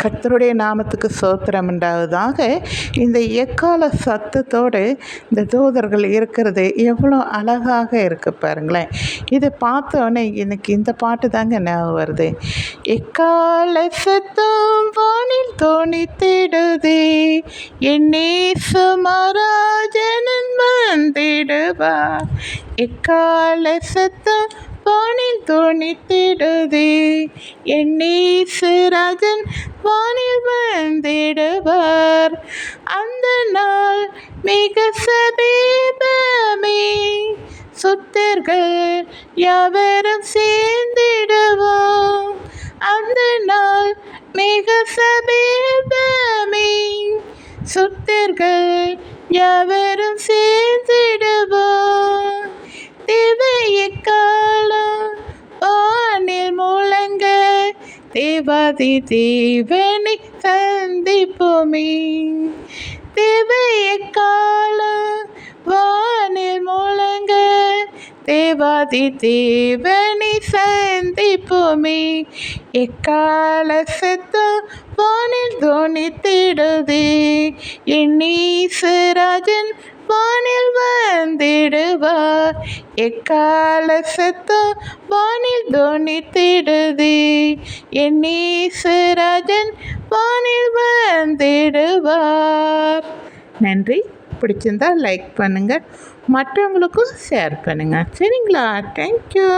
கர்த்தருடைய நாமத்துக்கு ஸ்தோத்திரம் உண்டாவதாக. இந்த எக்கால சத்தத்தோடு இந்த தூதர்கள் இருக்கிறது எவ்வளோ அழகாக இருக்கு பாருங்களேன். இதை பார்த்தோன்னே எனக்கு இந்த பாட்டு தாங்க ஞாபகம் வருது. எக்கால சத்தம் வானில் தோணித்திடுதே, என் நேசு மகாராஜனன் வந்திடுவார். எக்கால சத்தம் வானில் தோணித்திடுதே, என் நேசு ராஜன் வானில் வந்திடுவார். அந்த நாள் மிக சமீபமே, சுத்தர்கள் யாவரும் சேர்ந்திடுவோம். அந்த நாள் மிக சமீபமே, சுத்தர்கள் யாவரும் சேர்ந்திடுவோம். தேவையக்காலம் வானில் முழங்க, தேவாதி தேவனை சந்திப்போமே. தேவையக்காலம் வானில் முழங்க, தேவாதி தேவனை சந்திப்போமே. எக்கால சத்தம் வானில் தோணித்திடுதே, என் நேசராஜன் வானில் வந்திடுவார். எக்கால சத்தம் வானில் தோணித்திடுதே, என் நேசராஜன் வானில் வந்திடுவார். நன்றி. பிடிச்சிருந்தா லைக் பண்ணுங்கள், மற்றவங்களுக்கும் ஷேர் பண்ணுங்கள். சரிங்களா? தேங்க்யூ.